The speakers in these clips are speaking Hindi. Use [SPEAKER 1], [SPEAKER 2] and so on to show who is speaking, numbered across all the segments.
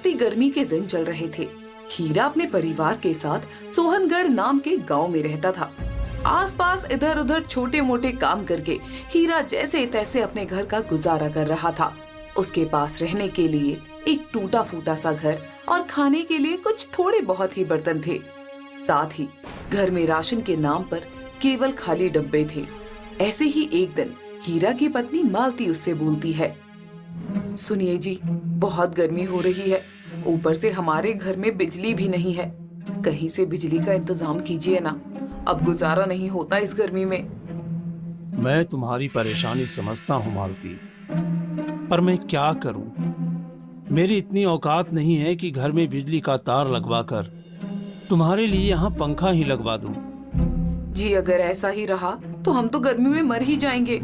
[SPEAKER 1] तपती गर्मी के दिन चल रहे थे। हीरा अपने परिवार के साथ सोहनगढ़ नाम के गांव में रहता था। आसपास इधर उधर छोटे मोटे काम करके हीरा जैसे तैसे अपने घर का गुजारा कर रहा था। उसके पास रहने के लिए एक टूटा फूटा सा घर और खाने के लिए कुछ थोड़े बहुत ही बर्तन थे। साथ ही घर में राशन के नाम पर केवल खाली डब्बे थे। ऐसे ही एक दिन हीरा की पत्नी मालती उससे बोलती है, सुनिए जी, बहुत गर्मी हो रही है, ऊपर से हमारे घर में बिजली भी नहीं है, कहीं से बिजली का इंतजाम कीजिए ना, अब गुजारा नहीं होता इस गर्मी में।
[SPEAKER 2] मैं तुम्हारी परेशानी समझता हूँ मालती, पर मैं क्या करूं? मेरी इतनी औकात नहीं है कि घर में बिजली का तार लगवाकर तुम्हारे लिए यहाँ पंखा ही लगवा दूं।
[SPEAKER 1] जी अगर ऐसा ही रहा तो हम तो गर्मी में मर ही जाएंगे।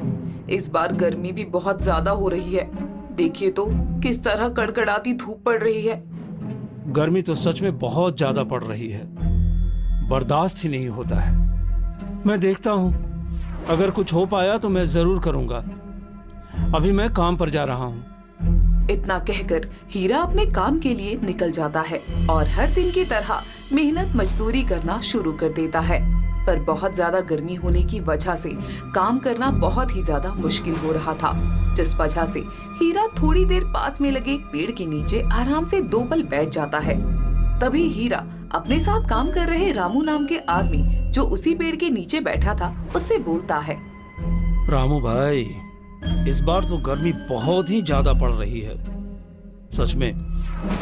[SPEAKER 1] इस बार गर्मी भी बहुत ज्यादा हो रही है, देखिए तो किस तरह कड़कड़ाती धूप पड़ रही है।
[SPEAKER 2] गर्मी तो सच में बहुत ज्यादा पड़ रही है, बर्दाश्त ही नहीं होता है। मैं देखता हूँ, अगर कुछ हो पाया तो मैं जरूर करूंगा। अभी मैं काम पर जा रहा हूँ।
[SPEAKER 1] इतना कहकर हीरा अपने काम के लिए निकल जाता है और हर दिन की तरह मेहनत मजदूरी करना शुरू कर देता है। पर बहुत ज्यादा गर्मी होने की वजह से काम करना बहुत ही ज्यादा मुश्किल हो रहा था, जिस वजह से हीरा थोड़ी देर पास में लगे एक पेड़ के नीचे आराम से 2 पल बैठ जाता है। तभी हीरा अपने साथ काम कर रहे रामू नाम के आदमी जो उसी पेड़ के नीचे बैठा था उससे बोलता है,
[SPEAKER 2] रामू भाई, इस बार तो गर्मी बहुत ही ज्यादा पड़ रही है। सच में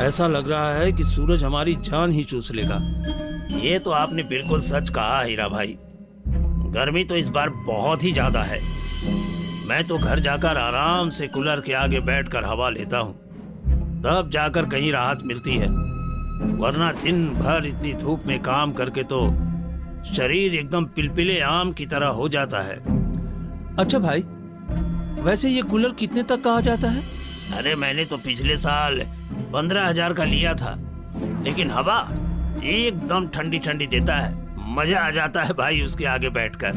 [SPEAKER 2] ऐसा लग रहा है कि सूरज हमारी जान ही चूस लेगा।
[SPEAKER 3] ये तो आपने बिल्कुल सच कहा हीरा भाई, गर्मी तो इस बार बहुत ही ज्यादा है। मैं तो घर जाकर आराम से कूलर के आगे बैठकर हवा लेता हूँ, तब जाकर कहीं राहत मिलती है, वरना दिन भर इतनी धूप में काम करके तो शरीर एकदम पिलपिले आम की तरह हो जाता है।
[SPEAKER 2] अच्छा भाई, वैसे ये कूलर कितने तक का आ जाता है?
[SPEAKER 3] अरे मैंने तो पिछले साल 15,000 का लिया था, लेकिन हवा एकदम ठंडी ठंडी देता है, मजा आ जाता है भाई उसके आगे बैठकर।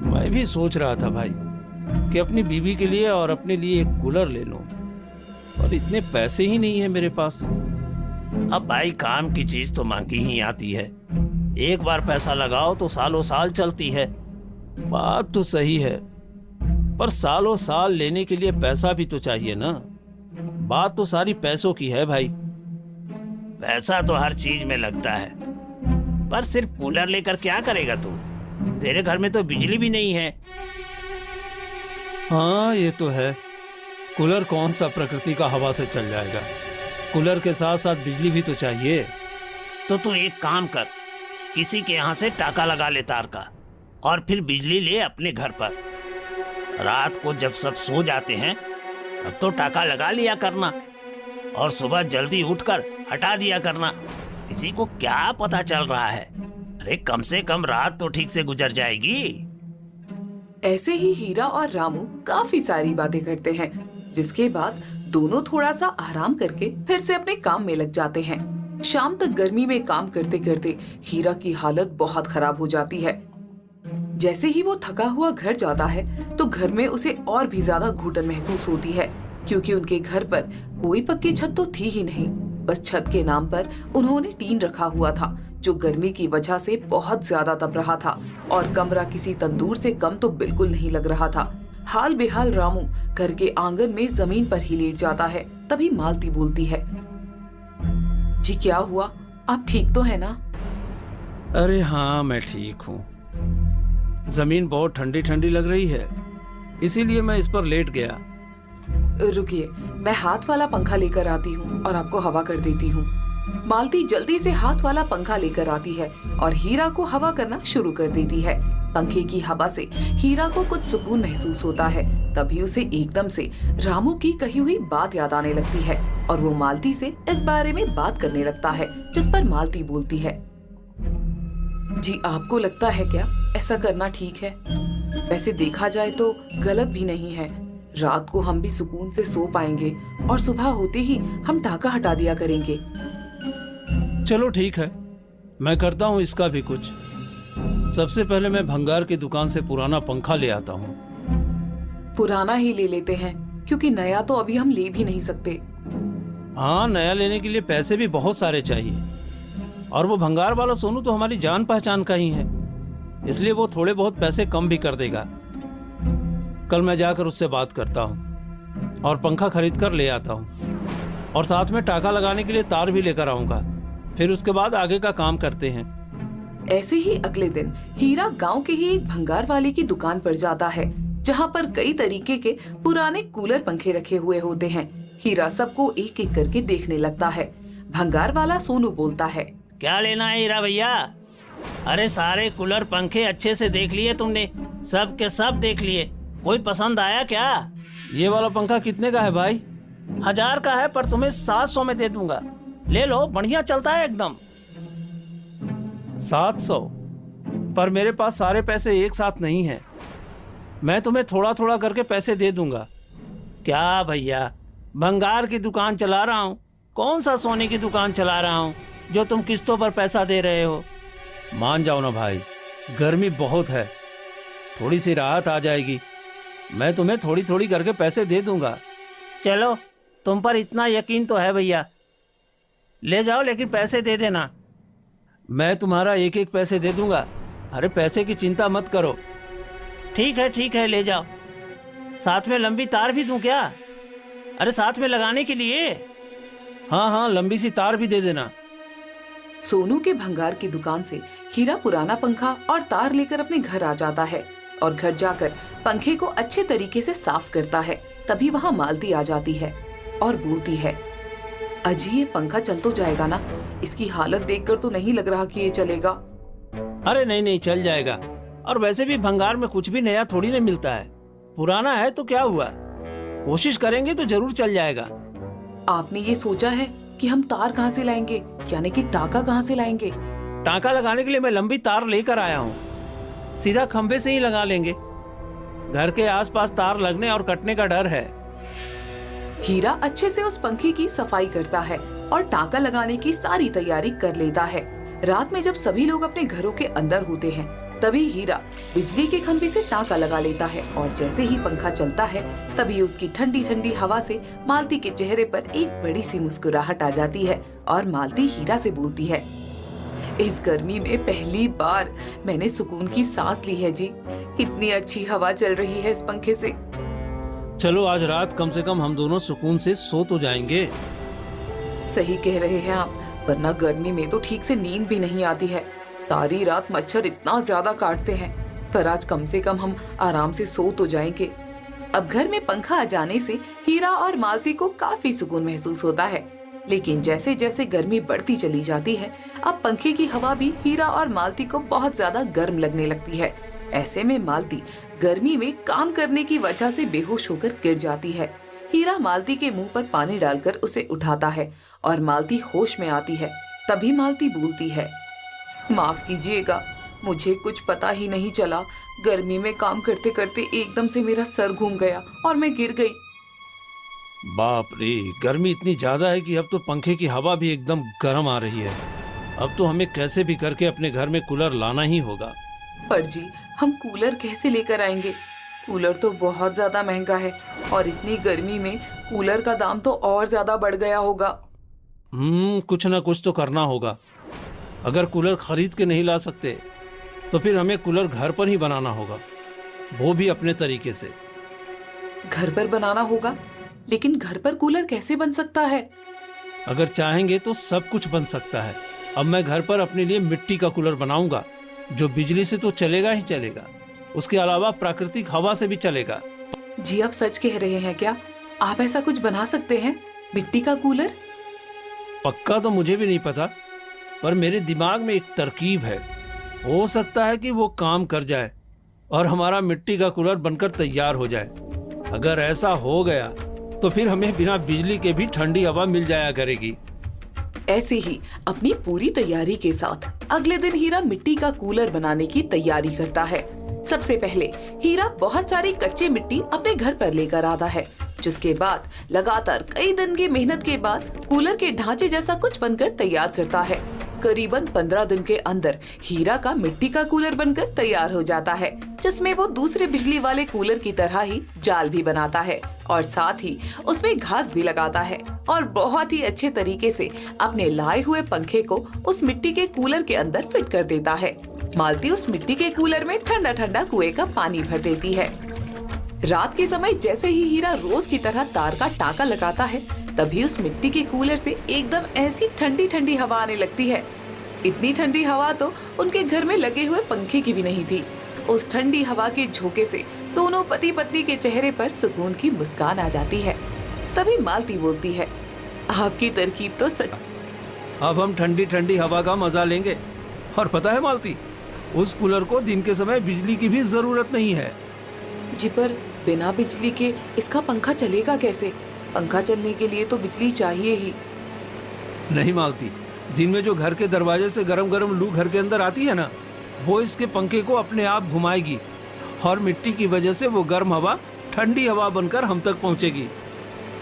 [SPEAKER 2] मैं भी सोच रहा था भाई कि अपनी बीवी के लिए और अपने लिए एक कूलर ले लूं, और इतने पैसे ही नहीं है मेरे पास।
[SPEAKER 3] अब भाई काम की चीज तो महंगी ही आती है, एक बार पैसा लगाओ तो सालों साल चलती है।
[SPEAKER 2] बात तो सही है, पर सालों साल लेने के लिए पैसा भी तो चाहिए ना। बात तो सारी पैसों की है भाई।
[SPEAKER 3] पैसा तो हर चीज में लगता है, पर सिर्फ कूलर लेकर क्या करेगा तू? तेरे घर में तो बिजली भी नहीं है।
[SPEAKER 2] हाँ ये तो है, कूलर कौन सा प्रकृति का हवा से चल जाएगा, कूलर के साथ साथ बिजली भी तो चाहिए।
[SPEAKER 3] तो तू एक काम कर, किसी के यहाँ से टाका लगा ले तार का, और फिर बिजली ले अपने घर पर। रात को जब सब सो जाते हैं तब तो टाका लगा लिया करना, और सुबह जल्दी उठकर हटा दिया करना। किसी को क्या पता चल रहा है? अरे कम से कम रात तो ठीक से गुजर जाएगी।
[SPEAKER 1] ऐसे ही हीरा और रामू काफी सारी बातें करते हैं, जिसके बाद दोनों थोड़ा सा आराम करके फिर से अपने काम में लग जाते हैं। शाम तक गर्मी में काम करते करते हीरा की हालत बहुत खराब हो जाती है। जैसे ही वो थका हुआ घर जाता है तो घर में उसे और भी ज्यादा घुटन महसूस होती है, क्योंकि उनके घर पर कोई पक्की छत तो थी ही नहीं। बस छत के नाम पर उन्होंने टीन रखा हुआ था, जो गर्मी की वजह से बहुत ज्यादा तप रहा था, और कमरा किसी तंदूर से कम तो बिल्कुल नहीं लग रहा था। हाल बेहाल रामू घर के आंगन में जमीन पर ही लेट जाता है। तभी मालती बोलती है, जी क्या हुआ, आप ठीक तो है ना?
[SPEAKER 2] अरे हाँ मैं ठीक हूँ, जमीन बहुत ठंडी ठंडी लग रही है, इसीलिए मैं इस पर लेट गया।
[SPEAKER 1] रुकिए, मैं हाथ वाला पंखा लेकर आती हूँ और आपको हवा कर देती हूँ। मालती जल्दी से हाथ वाला पंखा लेकर आती है और हीरा को हवा करना शुरू कर देती है। पंखे की हवा से हीरा को कुछ सुकून महसूस होता है। तभी उसे एकदम से रामू की कही हुई बात याद आने लगती है और वो मालती से इस बारे में बात करने लगता है, जिस पर मालती बोलती है, जी आपको लगता है क्या ऐसा करना ठीक है? वैसे देखा जाए तो गलत भी नहीं है। रात को हम भी सुकून से सो पाएंगे और सुबह होते ही हम टाका हटा दिया करेंगे।
[SPEAKER 2] चलो ठीक है, मैं करता हूँ इसका भी कुछ। सबसे पहले मैं भंगार की दुकान से पुराना पंखा ले आता हूँ।
[SPEAKER 1] पुराना ही ले लेते हैं, क्योंकि नया तो अभी हम ले भी नहीं सकते।
[SPEAKER 2] हाँ, नया लेने के लिए पैसे भी बहुत सारे चाहिए। और वो भंगार वाला सोनू तो हमारी जान पहचान का ही है, इसलिए वो थोड़े बहुत पैसे कम भी कर देगा। कल मैं जाकर उससे बात करता हूँ और पंखा खरीद कर ले आता हूँ, और साथ में टाका लगाने के लिए तार भी लेकर आऊंगा। फिर उसके बाद आगे का काम करते हैं।
[SPEAKER 1] ऐसे ही अगले दिन हीरा गांव के ही एक भंगार वाले की दुकान पर जाता है, जहां पर कई तरीके के पुराने कूलर पंखे रखे हुए होते हैं। हीरा सबको एक एक करके देखने लगता है। भंगार वाला सोनू बोलता है,
[SPEAKER 3] क्या लेना है हीरा भैया? अरे सारे कूलर पंखे अच्छे से देख लिए तुमने? सब के सब देख लिए, कोई पसंद आया क्या?
[SPEAKER 2] ये वाला पंखा कितने का है भाई?
[SPEAKER 3] 1000 का है, पर तुम्हें 700 में दे दूंगा। ले लो, बढ़िया चलता है एकदम।
[SPEAKER 2] 700? पर मेरे पास सारे पैसे एक साथ नहीं है। मैं तुम्हें थोड़ा थोड़ा करके पैसे दे दूंगा।
[SPEAKER 3] क्या भैया, भंगार की दुकान चला रहा हूँ, कौन सा सोने की दुकान चला रहा हूँ जो तुम किस्तों पर पैसा दे रहे हो?
[SPEAKER 2] मान जाओ ना भाई, गर्मी बहुत है, थोड़ी सी राहत आ जाएगी। मैं तुम्हें थोड़ी थोड़ी करके पैसे दे दूंगा।
[SPEAKER 3] चलो, तुम पर इतना यकीन तो है भैया, ले जाओ, लेकिन पैसे दे देना।
[SPEAKER 2] मैं तुम्हारा एक एक पैसे दे दूंगा। अरे पैसे की चिंता मत करो।
[SPEAKER 3] ठीक है, ले जाओ। साथ में लंबी तार भी दूं क्या? अरे साथ में लगाने के लिए।
[SPEAKER 2] हाँ, लंबी सी तार भी दे देना।
[SPEAKER 1] सोनू के भंगार की दुकान से हीरा पुराना पंखा और तार लेकर अपने घर आ जाता है और घर जाकर पंखे को अच्छे तरीके से साफ करता है। तभी वहाँ मालती आ जाती है और बोलती है, अजी ये पंखा चल तो जाएगा ना? इसकी हालत देखकर तो नहीं लग रहा कि ये चलेगा।
[SPEAKER 2] अरे नहीं, चल जाएगा। और वैसे भी भंगार में कुछ भी नया थोड़ी नहीं मिलता है, पुराना है तो क्या हुआ, कोशिश करेंगे तो जरूर चल जाएगा।
[SPEAKER 1] आपने ये सोचा है कि हम तार कहाँ से लाएंगे, यानी कि टाका कहाँ से लाएंगे?
[SPEAKER 2] टाका लगाने के लिए मैं लंबी तार लेकर आया हूँ, सीधा खंबे से ही लगा लेंगे। घर के आसपास तार लगने और कटने का डर है।
[SPEAKER 1] हीरा अच्छे से उस पंखे की सफाई करता है और टाका लगाने की सारी तैयारी कर लेता है। रात में जब सभी लोग अपने घरों के अंदर होते हैं, तभी हीरा बिजली के खंभे से टाका लगा लेता है और जैसे ही पंखा चलता है, तभी उसकी ठंडी ठंडी हवा से मालती के चेहरे पर एक बड़ी सी मुस्कुराहट आ जाती है और मालती हीरा से बोलती है, इस गर्मी में पहली बार मैंने सुकून की सांस ली है जी। कितनी अच्छी हवा चल रही है इस पंखे से।
[SPEAKER 2] चलो आज रात कम से कम हम दोनों सुकून से सो तो जाएंगे।
[SPEAKER 1] सही कह रहे हैं आप, वरना गर्मी में तो ठीक से नींद भी नहीं आती है। सारी रात मच्छर इतना ज्यादा काटते हैं, पर आज कम से कम हम आराम से सो तो जाएंगे। अब घर में पंखा आ जाने से हीरा और मालती को काफी सुकून महसूस होता है, लेकिन जैसे जैसे गर्मी बढ़ती चली जाती है, अब पंखे की हवा भी हीरा और मालती को बहुत ज्यादा गर्म लगने लगती है। ऐसे में मालती गर्मी में काम करने की वजह से बेहोश होकर गिर जाती है। हीरा मालती के मुंह पर पानी डालकर उसे उठाता है और मालती होश में आती है। तभी मालती बोलती है, माफ कीजिएगा, मुझे कुछ पता ही नहीं चला। गर्मी में काम करते करते एकदम से मेरा सर घूम गया और मैं गिर गई।
[SPEAKER 2] बाप रे, गर्मी इतनी ज्यादा है कि अब तो पंखे की हवा भी एकदम गर्म आ रही है। अब तो हमें कैसे भी करके अपने घर में कूलर लाना ही होगा।
[SPEAKER 1] पर जी, हम कूलर कैसे लेकर आएंगे? कूलर तो बहुत ज्यादा महंगा है और इतनी गर्मी में कूलर का दाम तो और ज्यादा बढ़ गया होगा।
[SPEAKER 2] कुछ ना कुछ तो करना होगा। अगर कूलर खरीद के नहीं ला सकते तो फिर हमें कूलर घर पर ही बनाना होगा, वो भी अपने तरीके से।
[SPEAKER 1] घर पर बनाना होगा? लेकिन घर पर कूलर कैसे बन सकता है?
[SPEAKER 2] अगर चाहेंगे तो सब कुछ बन सकता है। अब मैं घर पर अपने लिए मिट्टी का कूलर बनाऊंगा, जो बिजली से तो चलेगा ही चलेगा, उसके अलावा प्राकृतिक हवा से भी चलेगा।
[SPEAKER 1] जी आप सच कह रहे हैं क्या? आप ऐसा कुछ बना सकते हैं, मिट्टी का कूलर?
[SPEAKER 2] पक्का तो मुझे भी नहीं पता, पर मेरे दिमाग में एक तरकीब है। हो सकता है कि वो काम कर जाए और हमारा मिट्टी का कूलर बनकर तैयार हो जाए। अगर ऐसा हो गया तो फिर हमें बिना बिजली के भी ठंडी हवा मिल जाया करेगी।
[SPEAKER 1] ऐसे ही अपनी पूरी तैयारी के साथ अगले दिन हीरा मिट्टी का कूलर बनाने की तैयारी करता है। सबसे पहले हीरा बहुत सारी कच्ची मिट्टी अपने घर पर लेकर आता है, जिसके बाद लगातार कई दिन की मेहनत के बाद कूलर के ढांचे जैसा कुछ बनकर तैयार करता है। करीबन 15 दिन के अंदर हीरा का मिट्टी का कूलर बनकर तैयार हो जाता है, जिसमें वो दूसरे बिजली वाले कूलर की तरह ही जाल भी बनाता है और साथ ही उसमें घास भी लगाता है और बहुत ही अच्छे तरीके से अपने लाए हुए पंखे को उस मिट्टी के कूलर के अंदर फिट कर देता है। मालती उस मिट्टी के कूलर में ठंडा ठंडा कुएं का पानी भर देती है। रात के समय जैसे ही हीरा रोज की तरह तार का टाका लगाता है, तभी उस मिट्टी के कूलर से एकदम ऐसी ठंडी ठंडी हवा आने लगती है। इतनी ठंडी हवा तो उनके घर में लगे हुए पंखे की भी नहीं थी। उस ठंडी हवा के झोंके से दोनों पति पत्नी के चेहरे पर सुकून की मुस्कान आ जाती है। तभी मालती बोलती है, आपकी तरकीब तो सच।
[SPEAKER 2] अब हम ठंडी ठंडी हवा का मजा लेंगे। और पता है मालती, उस कूलर को दिन के समय बिजली की भी जरूरत नहीं है।
[SPEAKER 1] जी पर बिना बिजली के इसका पंखा चलेगा कैसे? पंखा चलने के लिए तो बिजली चाहिए ही।
[SPEAKER 2] नहीं मालती, दिन में जो घर के दरवाजे से गरम गरम लू घर के अंदर आती है ना, वो इसके पंखे को अपने आप घुमाएगी और मिट्टी की वजह से वो गर्म हवा ठंडी हवा बनकर हम तक पहुंचेगी।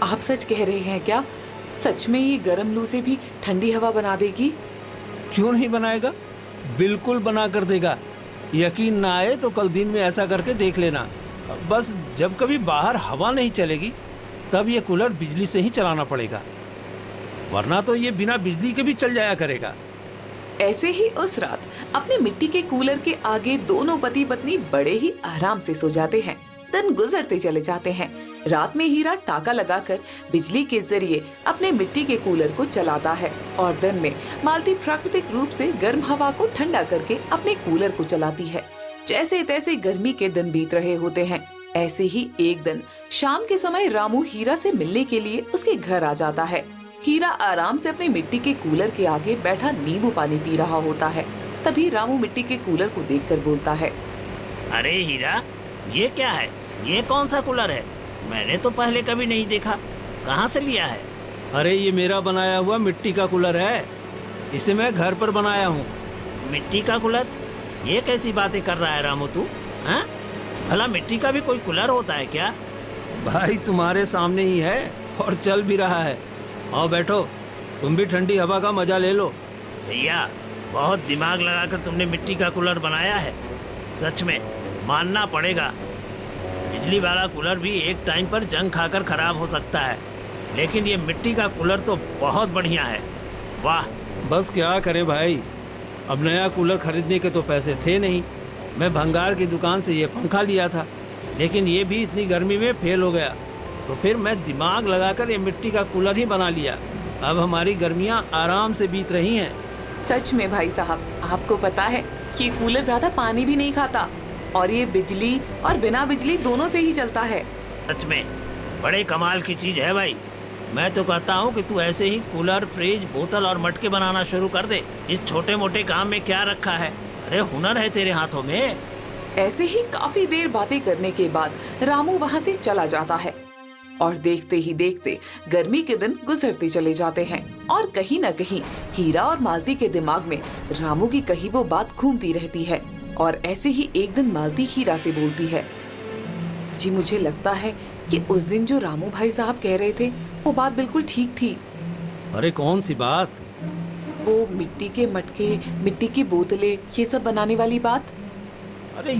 [SPEAKER 1] आप सच कह रहे हैं क्या? सच में ये गर्म लू से भी ठंडी हवा बना देगी?
[SPEAKER 2] क्यों नहीं बनाएगा, बिल्कुल बना कर देगा। यकीन ना आए तो कल दिन में ऐसा करके देख लेना। बस जब कभी बाहर हवा नहीं चलेगी तब ये कूलर बिजली से ही चलाना पड़ेगा, वरना तो ये बिना बिजली के भी चल जाया करेगा।
[SPEAKER 1] ऐसे ही उस रात अपने मिट्टी के कूलर के आगे दोनों पति पत्नी बड़े ही आराम से सो जाते हैं। दिन गुजरते चले जाते हैं। रात में हीरा टाका लगाकर बिजली के जरिए अपने मिट्टी के कूलर को चलाता है और दिन में मालती प्राकृतिक रूप से गर्म हवा को ठंडा करके अपने कूलर को चलाती है। जैसे तैसे गर्मी के दिन बीत रहे होते हैं। ऐसे ही एक दिन शाम के समय रामू हीरा से मिलने के लिए उसके घर आ जाता है। हीरा आराम से अपने मिट्टी के कूलर के आगे बैठा नींबू पानी पी रहा होता है। तभी रामू मिट्टी के कूलर को देखकर बोलता है,
[SPEAKER 3] अरे हीरा, ये क्या है? ये कौन सा कूलर है? मैंने तो पहले कभी नहीं देखा। कहाँ से लिया है?
[SPEAKER 2] अरे ये मेरा बनाया हुआ मिट्टी का कूलर है, इसे मैं घर पर बनाया हूँ।
[SPEAKER 3] मिट्टी का कूलर? ये कैसी बातें कर रहा है रामू तू? हाँ, भला मिट्टी का भी कोई कूलर होता है क्या?
[SPEAKER 2] भाई तुम्हारे सामने ही है और चल भी रहा है। आओ बैठो, तुम भी ठंडी हवा का मजा ले लो।
[SPEAKER 3] भैया, बहुत दिमाग लगाकर तुमने मिट्टी का कूलर बनाया है। सच में मानना पड़ेगा। बिजली वाला कूलर भी एक टाइम पर जंग खाकर खराब हो सकता है, लेकिन ये मिट्टी का कूलर तो बहुत बढ़िया है। वाह!
[SPEAKER 2] बस क्या करे भाई, अब नया कूलर खरीदने के तो पैसे थे नहीं। मैं भंगार की दुकान से ये पंखा लिया था, लेकिन ये भी इतनी गर्मी में फेल हो गया, तो फिर मैं दिमाग लगाकर ये मिट्टी का कूलर ही बना लिया। अब हमारी गर्मियाँ आराम से बीत रही हैं।
[SPEAKER 1] सच में भाई साहब, आपको पता है कि कूलर ज्यादा पानी भी नहीं खाता और ये बिजली और बिना बिजली दोनों से ही चलता है।
[SPEAKER 3] सच में बड़े कमाल की चीज है भाई। मैं तो कहता हूँ कि तू ऐसे ही कूलर, फ्रिज, बोतल और मटके बनाना शुरू कर दे। इस छोटे मोटे काम में क्या रखा है? अरे हुनर है तेरे हाथों में।
[SPEAKER 1] ऐसे ही काफी देर बातें करने के बाद रामू वहाँ से चला जाता है और देखते ही देखते गर्मी के दिन गुजरते चले जाते हैं और कहीं न कहीं हीरा और मालती के दिमाग में रामू की कही वो बात घूमती रहती है। और ऐसे ही एक दिन मालती हीरा से बोलती है, जी मुझे लगता है कि उस दिन जो रामू भाई साहब कह रहे थे वो बात बिल्कुल ठीक थी।
[SPEAKER 2] अरे कौन सी बात?
[SPEAKER 1] वो मिट्टी के मटके, मिट्टी की बोतलें, ये सब बनाने वाली बात।
[SPEAKER 2] अरे